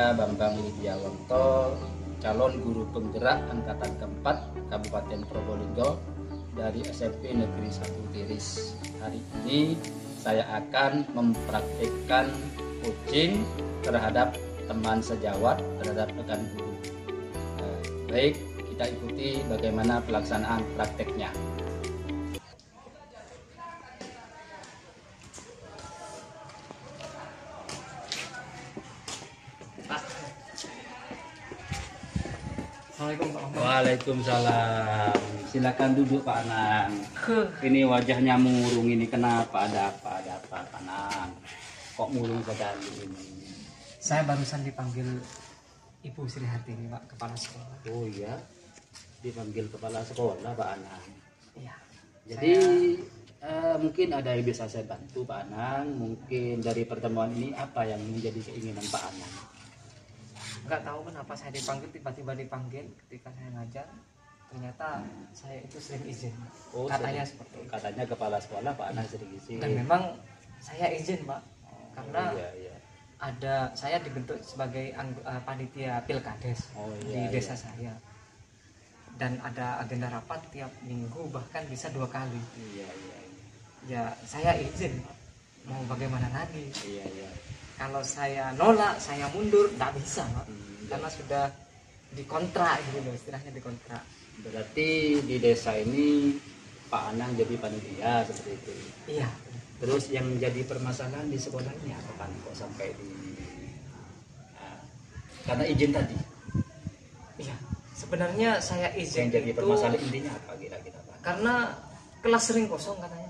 Saya Bambang Widiawanto, calon guru penggerak angkatan keempat Kabupaten Probolinggo dari SMP Negeri 1 Tiris. Hari ini saya akan mempraktikkan coaching terhadap teman sejawat, terhadap rekan guru. Baik, kita ikuti bagaimana pelaksanaan prakteknya. Assalamualaikum Pak Bambang. Waalaikumsalam. Silakan duduk Pak Anang. Ini wajahnya murung ini, kenapa? Ada apa? Ada apa Pak Anang? Kok murung sekali ini? Saya barusan dipanggil Ibu Sri Hartini, Pak, kepala sekolah. Oh iya, dipanggil kepala sekolah Pak Anang. Iya. Jadi mungkin ada yang bisa saya bantu Pak Anang. Mungkin dari pertemuan ini apa yang menjadi keinginan Pak Anang? Nggak tahu kenapa saya dipanggil, tiba-tiba dipanggil ketika saya ngajar. Ternyata saya itu sering izin. Oh, Katanya sering. seperti itu. Katanya kepala sekolah Pak Anang sering izin. Dan memang saya izin, Pak, karena iya. saya dibentuk sebagai panitia pilkades di desa saya. Dan ada agenda rapat tiap minggu, bahkan bisa 2 kali. Iya. Ya saya izin, Pak. Mau bagaimana lagi? Iya. Kalau saya nolak, saya mundur, nggak bisa, Pak. Karena sudah dikontrak gitu loh, istilahnya dikontrak. Berarti di desa ini Pak Anang jadi panitia seperti itu. Iya. Terus yang jadi permasalahan di sekolahnya apa kan kok sampai di karena izin tadi. Iya. Sebenarnya saya izin Yang jadi itu permasalahan intinya apa kira-kira Pak? karena kelas sering kosong katanya.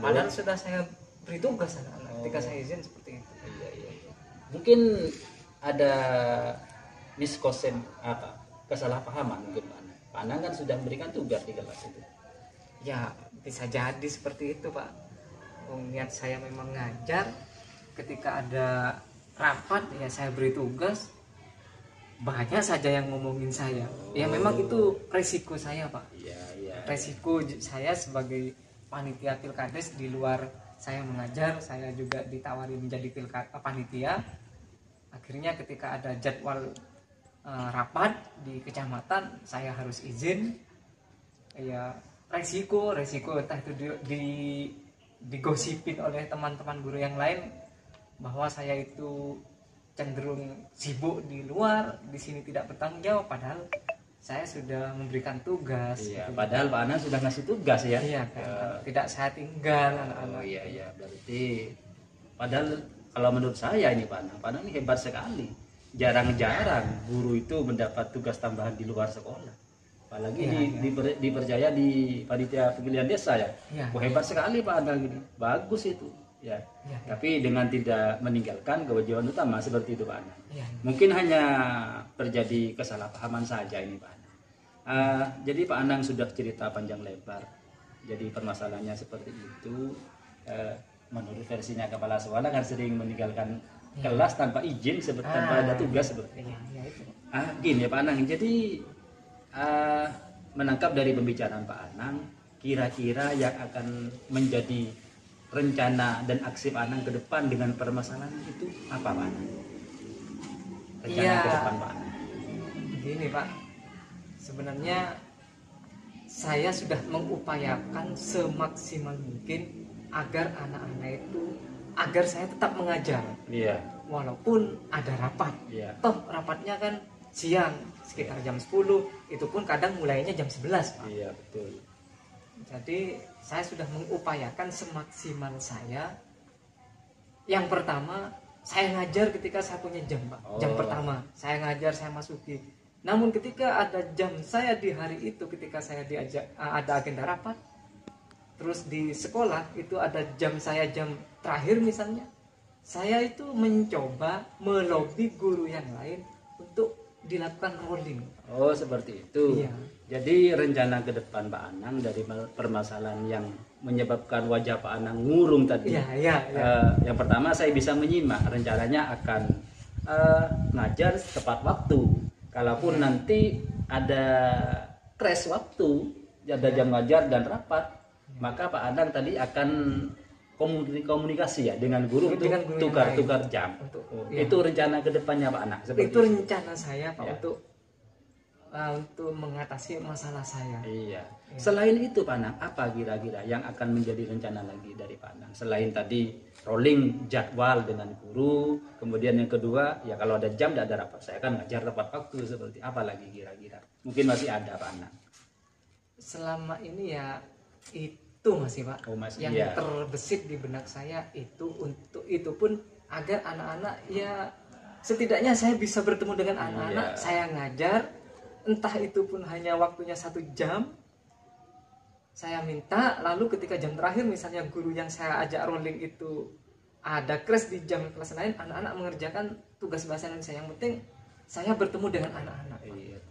Padahal sudah saya beri tugas anak-anak ketika saya izin seperti itu. Iya. Mungkin ada miskosen apa? Kesalahpahaman mungkin Pak Anang. Pak Anang kan sudah memberikan tugas di kelas itu. Ya, bisa jadi seperti itu, Pak. Niat saya memang ngajar, ketika ada rapat ya saya beri tugas, banyak saja yang ngomongin saya. Ya memang itu resiko saya, Pak. Iya. Resiko saya sebagai panitia pilkades, di luar saya mengajar, saya juga ditawari menjadi panitia. Akhirnya ketika ada jadwal rapat di kecamatan, saya harus izin. Ya resiko entah itu digosipin oleh teman-teman guru yang lain bahwa saya itu cenderung sibuk di luar, di sini tidak bertanggung jawab, padahal saya sudah memberikan tugas. Iya, gitu. padahal Pak Anang sudah ngasih tugas ya. Iya kan, tidak saya tinggal anak-anak. Oh iya, berarti padahal kalau menurut saya ini Pak Anang ini hebat sekali. Jarang-jarang guru itu mendapat tugas tambahan di luar sekolah. Apalagi dipercaya di panitia pemilihan desa ya. Iya. Wah, hebat sekali Pak Anang ini. Bagus itu. Ya. Iya. Tapi dengan tidak meninggalkan kewajiban utama seperti itu Pak Anang. Iya. Mungkin hanya terjadi kesalahpahaman saja ini Pak Anang. Jadi Pak Anang sudah cerita panjang lebar. Jadi permasalahannya seperti itu. Menurut versinya kepala sekolah kan sering meninggalkan kelas tanpa izin, tanpa ada tugas seperti itu. Iya, itu. Gini ya Pak Anang. Jadi menangkap dari pembicaraan Pak Anang, kira-kira yang akan menjadi rencana dan aksi Pak Anang ke depan dengan permasalahan itu apa Pak Anang? Rencana ke depan Pak Anang. Begini Pak, sebenarnya saya sudah mengupayakan semaksimal mungkin agar anak-anak itu, agar saya tetap mengajar. Iya. Walaupun ada rapat. Iya. Toh rapatnya kan siang sekitar jam 10, itu pun kadang mulainya jam 11 Pak. Iya betul. Jadi saya sudah mengupayakan semaksimal saya. Yang pertama, saya ngajar ketika saya punya jam Pak. Jam pertama saya ngajar, saya masuki. Namun ketika ada jam saya di hari itu, ketika saya diajak ada agenda rapat, terus di sekolah itu ada jam saya, jam terakhir misalnya, saya itu mencoba melobi guru yang lain untuk dilakukan rolling. Oh seperti itu. Iya. Jadi rencana ke depan Pak Anang dari permasalahan yang menyebabkan wajah Pak Anang ngurung tadi. Iya. Yang pertama saya bisa menyimak rencananya akan ngajar tepat waktu. Kalaupun nanti ada crash waktu, ada jam ngajar dan rapat, maka Pak Anang tadi akan komunikasi ya dengan guru untuk Dengan guru yang tukar-tukar lain. jam. Iya. Itu rencana kedepannya Pak Anang seperti Itu rencana saya Pak Ya. untuk mengatasi masalah saya. Iya. Selain itu Pak Anang, apa kira-kira yang akan menjadi rencana lagi dari Pak Anang? Selain tadi rolling jadwal dengan guru, kemudian yang kedua, ya kalau ada jam tidak ada rapat, saya akan ngajar tepat waktu, seperti apa lagi kira-kira? Mungkin masih ada Pak Anang. Selama ini ya itu masih Pak. Oh, masih, yang iya. terbesit di benak saya itu pun agar anak-anak ya setidaknya saya bisa bertemu dengan anak-anak, Iya. saya ngajar, entah itu pun hanya waktunya 1 jam. Saya minta, lalu ketika jam terakhir misalnya guru yang saya ajak rolling itu ada crash di jam kelas lain, anak-anak mengerjakan tugas bahasa Indonesia. Yang penting saya bertemu dengan anak-anak.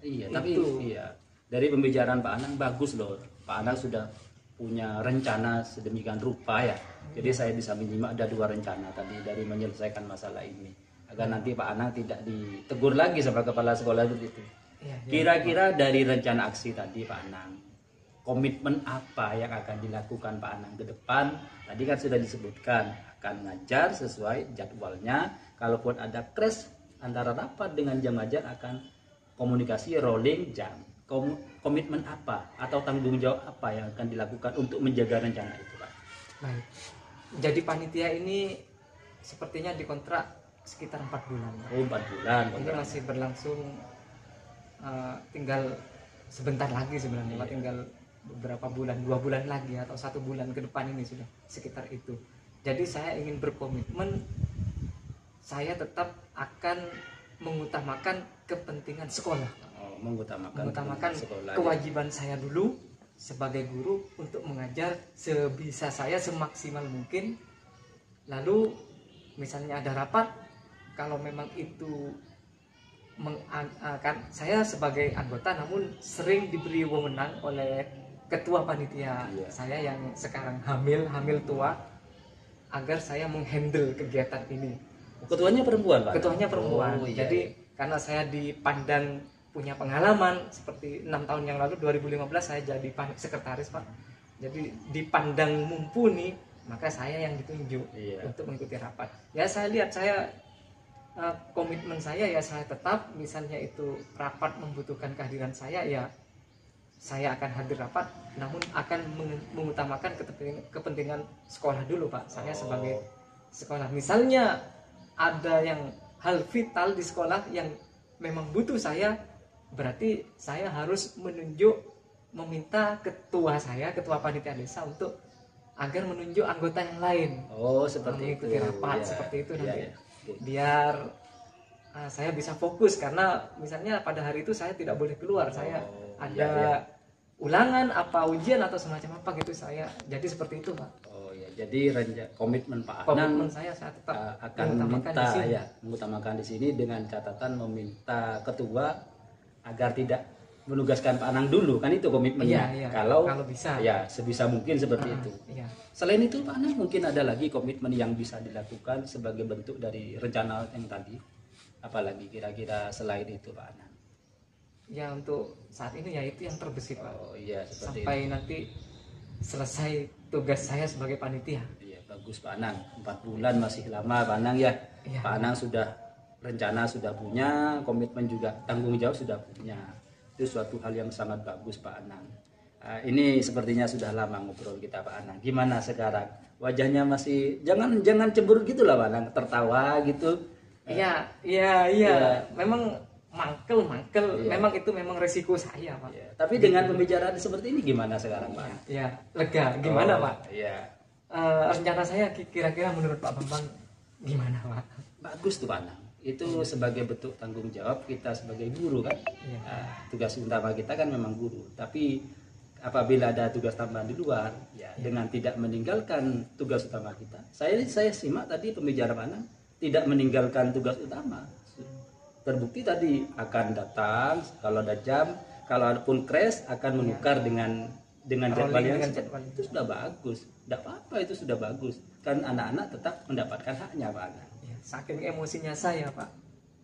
Iya, tapi Itu. iya. Dari pembicaraan Pak Anang bagus loh. Pak Anang sudah punya rencana sedemikian rupa ya. Jadi saya bisa menyimak ada 2 rencana tadi dari menyelesaikan masalah ini. Agar nanti Pak Anang tidak ditegur lagi sama kepala sekolah begitu. Iya, iya. Kira-kira dari rencana aksi tadi Pak Anang, komitmen apa yang akan dilakukan Pak Anang ke depan? Tadi kan sudah disebutkan akan ngajar sesuai jadwalnya. Kalaupun ada crash antara rapat dengan jam ngajar akan komunikasi rolling jam. Komitmen apa atau tanggung jawab apa yang akan dilakukan untuk menjaga rencana itu Pak? Baik. Jadi panitia ini sepertinya dikontrak sekitar 4 bulan. Pak. Oh 4 bulan. Ini masih berlangsung tinggal sebentar lagi sebenarnya Pak. Tinggal beberapa bulan, 2 bulan lagi atau 1 bulan ke depan ini sudah sekitar itu. Jadi saya ingin berkomitmen saya tetap akan mengutamakan kepentingan sekolah, mengutamakan sekolah, kewajiban saya dulu sebagai guru untuk mengajar sebisa saya semaksimal mungkin. Lalu misalnya ada rapat, kalau memang itu kan saya sebagai anggota namun sering diberi wewenang oleh ketua panitia saya yang sekarang hamil tua, agar saya menghandle kegiatan ini. Ketuanya perempuan Pak? Ketuanya perempuan. Oh, iya. Jadi karena saya dipandang punya pengalaman seperti 6 tahun yang lalu 2015 saya jadi sekretaris Pak. Jadi dipandang mumpuni, maka saya yang ditunjuk untuk mengikuti rapat. Ya saya lihat komitmen saya ya saya tetap, misalnya itu rapat membutuhkan kehadiran saya ya saya akan hadir rapat, namun akan mengutamakan kepentingan sekolah dulu Pak. Saya sebagai sekolah, misalnya ada yang hal vital di sekolah yang memang butuh saya, berarti saya harus meminta ketua panitia desa untuk agar menunjuk anggota yang lain. Oh seperti mengikuti itu. rapat seperti itu nanti. Biar saya bisa fokus, karena misalnya pada hari itu saya tidak boleh keluar, saya ada ulangan apa ujian atau semacam apa gitu, saya jadi seperti itu Pak. Jadi komitmen Pak Anang saya tetap akan mengutamakan di sini dengan catatan meminta ketua agar tidak menugaskan Pak Anang dulu, kan itu komitmennya. Kalau bisa ya sebisa mungkin seperti itu. Selain itu Pak Anang mungkin ada lagi komitmen yang bisa dilakukan sebagai bentuk dari rencana yang tadi, apalagi kira-kira selain itu Pak Anang? Ya untuk saat ini ya itu yang terbesit Pak. Sampai nanti selesai tugas saya sebagai panitia. Iya bagus Pak Anang, 4 bulan masih lama Pak Anang ya. Pak Anang sudah rencana sudah punya, komitmen juga, tanggung jawab sudah punya. Itu suatu hal yang sangat bagus Pak Anang. Ini sepertinya sudah lama ngobrol kita Pak Anang. Gimana sekarang? Wajahnya masih jangan cemberut gitu lah Pak Anang, tertawa gitu. Iya. Memang mangkel. Memang itu memang resiko saya Pak. Tapi dengan pembicaraan seperti ini gimana sekarang Pak? Ya lega. Gimana Pak? Iya. Rencana saya kira-kira menurut Pak Bambang gimana Pak? Bagus tuh Pak Anang. Itu sebagai bentuk tanggung jawab kita sebagai guru kan. Tugas utama kita kan memang guru. Tapi apabila ada tugas tambahan di luar, dengan tidak meninggalkan tugas utama kita. Saya simak tadi pembicaraan Pak Anang tidak meninggalkan tugas utama. Terbukti tadi akan datang kalau ada jam, kalau pun crash akan menukar dengan jadwal yang itu sudah bagus. Tidak apa-apa, itu sudah bagus. Kan anak-anak tetap mendapatkan haknya Pak Anang. Saking emosinya saya Pak,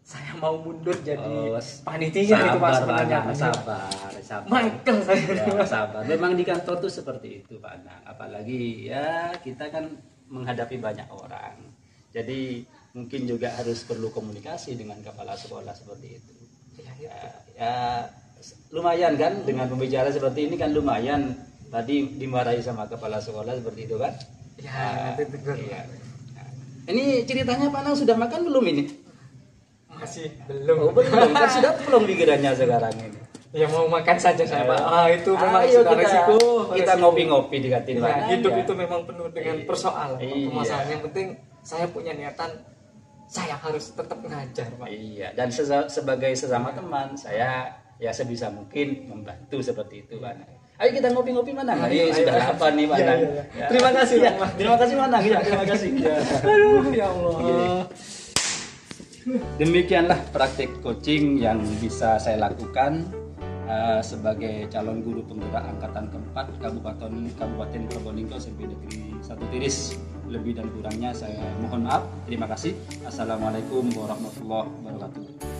saya mau mundur jadi panitia itu Pak sebenarnya. Sabar. Mangkel saya. Sabar. Memang di kantor tuh seperti itu Pak Anang. Apalagi ya kita kan menghadapi banyak orang. Jadi mungkin juga harus perlu komunikasi dengan kepala sekolah seperti itu. Ya lumayan kan dengan pembicara seperti ini kan lumayan. Tadi dimarahi sama kepala sekolah seperti itu kan? Ya, tegur. Iya. Ini ceritanya Pak Nang sudah makan belum ini? Masih belum. Oh, belum kan sudah belum pikirannya sekarang ini. Ya mau makan saja saya Pak. Itu memang Ayo sudah resiko. Kita ngopi-ngopi di kantin. Ya, hidup itu memang penuh dengan persoalan, Iya. permasalahan. Yang penting saya punya niatan, saya harus tetap ngajar Pak. Iya, dan sebagai sesama teman, saya ya sebisa mungkin membantu seperti itu Pak. Ayo kita ngopi-ngopi mana? Ayo, sudah lapar nih Pak. Iya, iya, iya. Terima kasih ya, Pak. terima kasih Pak. Ya, terima kasih. Ya. Aduh ya Allah. Demikianlah praktik coaching yang bisa saya lakukan sebagai calon guru penggerak angkatan keempat Kabupaten Probolinggo SMP Negeri 1 Tiris. Lebih dan kurangnya saya mohon maaf. Terima kasih. Assalamualaikum warahmatullahi wabarakatuh.